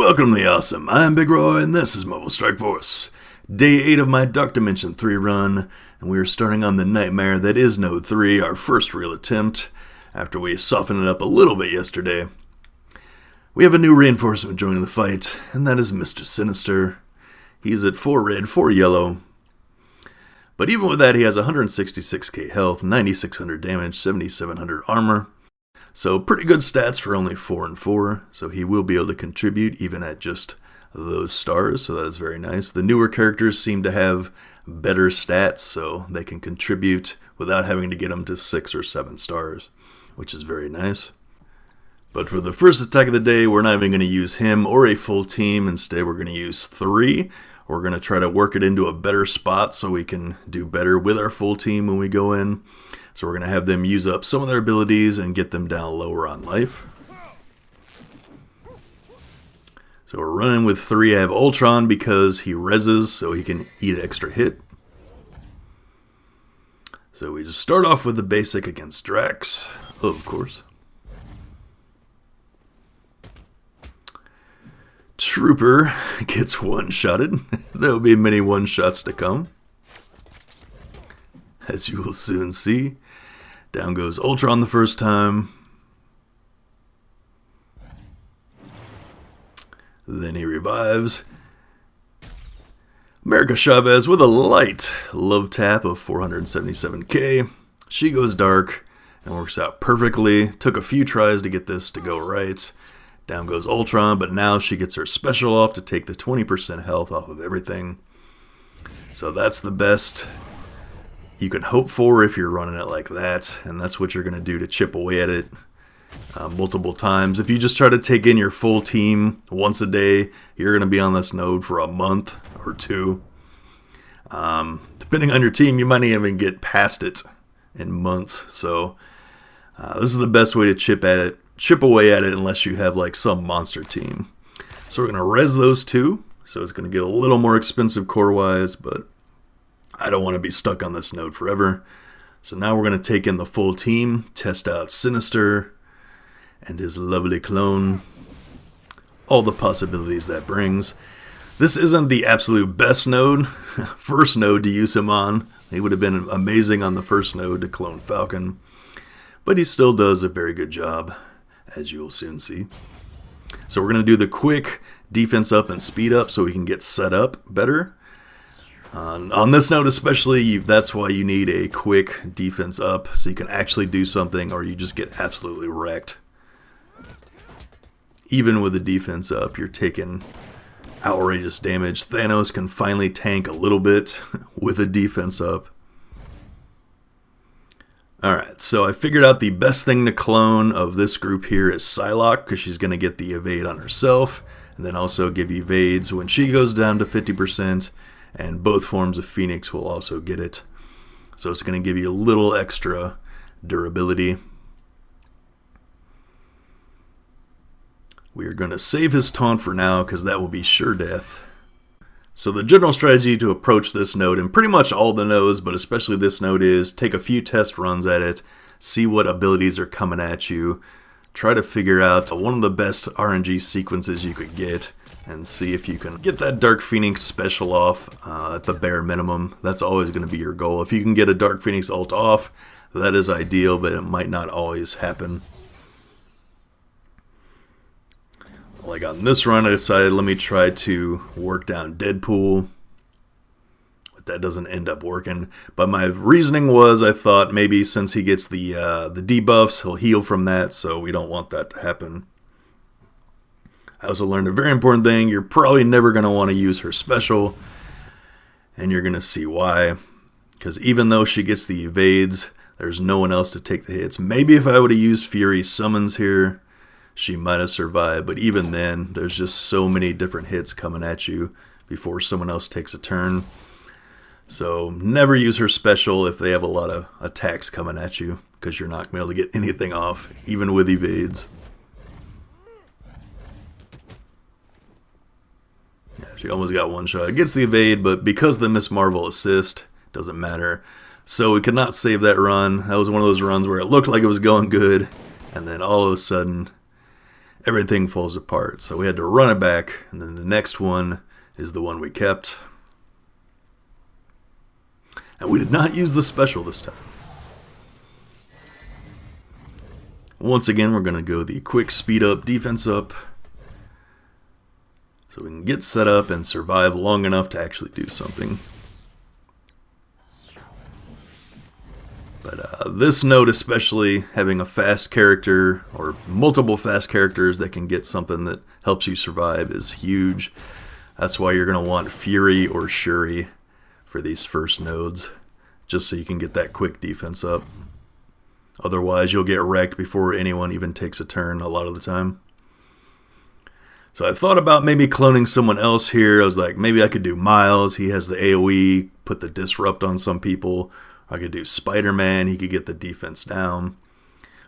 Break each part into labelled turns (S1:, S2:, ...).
S1: Welcome to the awesome. I'm Big Roy, and this is Mobile Strike Force. Day 8 of my Dark Dimension 3 run, and we are starting on the nightmare that is Node 3, our first real attempt, after we softened it up a little bit yesterday. We have a new reinforcement joining the fight, and that is Mr. Sinister. He's at 4 red, 4 yellow. But even with that, he has 166k health, 9600 damage, 7700 armor. So pretty good stats for only 4 and 4, so he will be able to contribute even at just those stars, so that is very nice. The newer characters seem to have better stats, so they can contribute without having to get them to 6 or 7 stars, which is very nice. But for the first attack of the day, we're not even going to use him or a full team. Instead, we're going to use 3. We're going to try to work it into a better spot so we can do better with our full team when we go in. So we're going to have them use up some of their abilities and get them down lower on life. So we're running with 3. I have Ultron because he reses so he can eat an extra hit. So we just start off with the basic against Drax, of course. Trooper gets one-shotted. There will be many one-shots to come, as you will soon see. Down goes Ultron the first time. Then he revives. America Chavez with a light love tap of 477k. She goes dark and works out perfectly. Took a few tries to get this to go right. Down goes Ultron, but now she gets her special off to take the 20% health off of everything. So that's the best you can hope for if you're running it like that, and that's what you're going to do to chip away at it multiple times. If you just try to take in your full team once a day, you're going to be on this node for a month or 2. Depending on your team, you might not even get past it in months. So this is the best way to chip away at it unless you have like some monster team. So we're going to res those 2, so it's going to get a little more expensive core-wise, but I don't want to be stuck on this node forever. So now we're going to take in the full team, test out Sinister and his lovely clone. All the possibilities that brings. This isn't the absolute best node. First node to use him on. He would have been amazing on the first node to clone Falcon. But he still does a very good job, as you will soon see. So we're going to do the quick defense up and speed up so we can get set up better. On this note especially, that's why you need a quick defense up, so you can actually do something or you just get absolutely wrecked. Even with the defense up, you're taking outrageous damage. Thanos can finally tank a little bit with a defense up. Alright, so I figured out the best thing to clone of this group here is Psylocke, because she's going to get the evade on herself, and then also give evades when she goes down to 50%. And both forms of Phoenix will also get it. So it's going to give you a little extra durability. We are going to save his taunt for now because that will be sure death. So the general strategy to approach this node, and pretty much all the nodes, but especially this node, is take a few test runs at it, see what abilities are coming at you, try to figure out one of the best RNG sequences you could get, and see if you can get that Dark Phoenix special off at the bare minimum. That's always going to be your goal. If you can get a Dark Phoenix ult off, that is ideal, but it might not always happen. Like on this run, I decided let me try to work down Deadpool. But that doesn't end up working. But my reasoning was I thought maybe since he gets the debuffs, he'll heal from that, so we don't want that to happen. I also learned a very important thing. You're probably never going to want to use her special, and you're going to see why. Because even though she gets the evades, there's no one else to take the hits. Maybe if I would have used Fury Summons here, she might have survived. But even then, there's just so many different hits coming at you before someone else takes a turn. So never use her special if they have a lot of attacks coming at you, because you're not going to be able to get anything off, even with evades. She almost got one shot. It gets the evade, but because the Miss Marvel assist, doesn't matter. So we could not save that run. That was one of those runs where it looked like it was going good, and then all of a sudden everything falls apart. So we had to run it back, and then the next one is the one we kept. And we did not use the special this time. Once again, we're going to go the quick speed up, defense up, so we can get set up and survive long enough to actually do something. But this node, especially having a fast character or multiple fast characters that can get something that helps you survive, is huge. That's why you're going to want Fury or Shuri for these first nodes, just so you can get that quick defense up. Otherwise, you'll get wrecked before anyone even takes a turn a lot of the time. So I thought about maybe cloning someone else here. I was like, maybe I could do Miles. He has the AoE, put the disrupt on some people. I could do Spider-Man. He could get the defense down.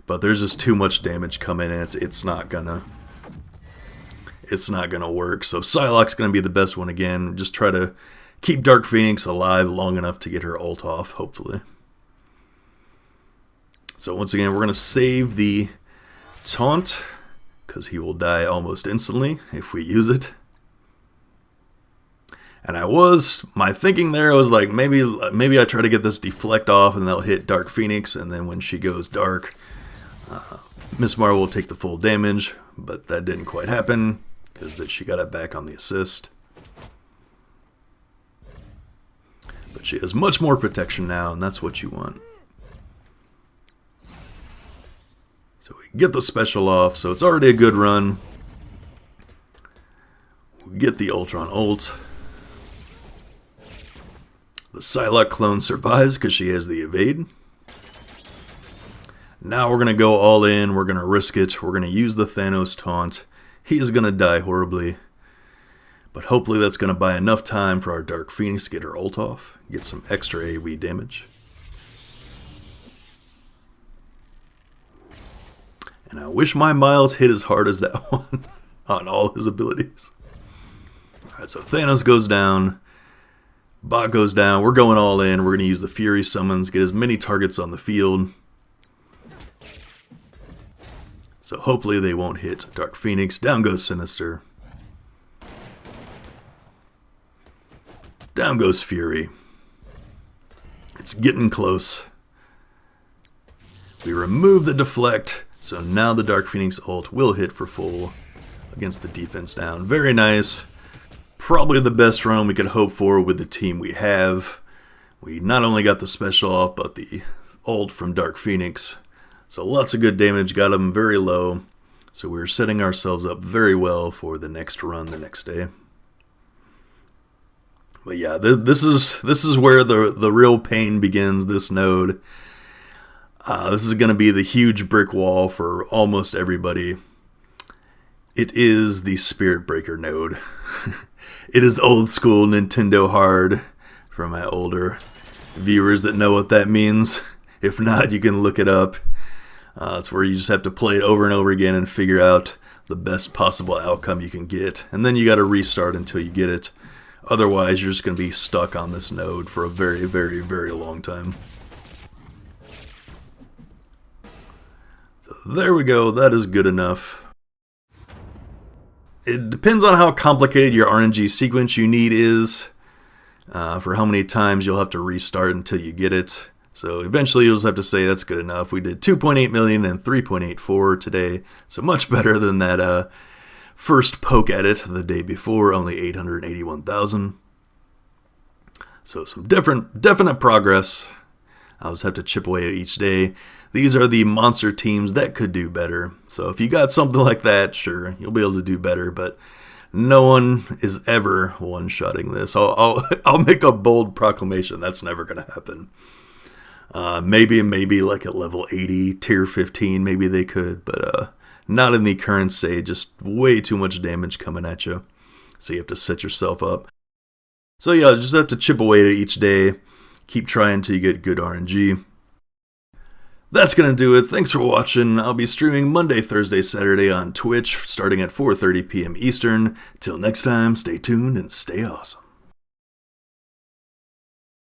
S1: But there's just too much damage coming in. It's not gonna work. So Psylocke's gonna be the best one again. Just try to keep Dark Phoenix alive long enough to get her ult off, hopefully. So once again, we're going to save the taunt, because he will die almost instantly if we use it. And my thinking there was like, maybe I try to get this deflect off and they'll hit Dark Phoenix, and then when she goes dark, Miss Marvel will take the full damage, but that didn't quite happen, because she got it back on the assist. But she has much more protection now, and that's what you want. So we get the special off, so it's already a good run. We get the Ultron ult. The Psylocke clone survives because she has the evade. Now we're going to go all in. We're going to risk it. We're going to use the Thanos taunt. He is going to die horribly. But hopefully that's going to buy enough time for our Dark Phoenix to get her ult off. Get some extra AoE damage. And I wish my Miles hit as hard as that one on all his abilities. Alright, so Thanos goes down. Bot goes down. We're going all in. We're going to use the Fury summons. Get as many targets on the field. So hopefully they won't hit Dark Phoenix. Down goes Sinister. Down goes Fury. It's getting close. We remove the deflect, so now the Dark Phoenix ult will hit for full against the defense down. Very nice. Probably the best run we could hope for with the team we have. We not only got the special off, but the ult from Dark Phoenix. So lots of good damage, got him very low. So we're setting ourselves up very well for the next run the next day. But yeah, this is where the real pain begins, this node. This is going to be the huge brick wall for almost everybody. It is the Spirit Breaker node. It is old school Nintendo hard for my older viewers that know what that means. If not, you can look it up. It's where you just have to play it over and over again and figure out the best possible outcome you can get. And then you got to restart until you get it. Otherwise, you're just going to be stuck on this node for a very, very, very long time. So there we go. That is good enough. It depends on how complicated your RNG sequence you need is, for how many times you'll have to restart until you get it. So eventually you'll just have to say that's good enough. We did 2.8 million and 3.84 today, so much better than that first poke at it the day before, only 881,000. So some definite progress. I'll just have to chip away at each day. These are the monster teams that could do better. So if you got something like that, sure, you'll be able to do better, but no one is ever one-shotting this. I'll make a bold proclamation. That's never going to happen. Maybe like at level 80, tier 15, maybe they could, but not in the current state. Just way too much damage coming at you. So you have to set yourself up. So yeah, just have to chip away at each day. Keep trying till you get good RNG. That's going to do it. Thanks for watching. I'll be streaming Monday, Thursday, Saturday on Twitch starting at 4:30 p.m. Eastern. Till next time, stay tuned and stay awesome.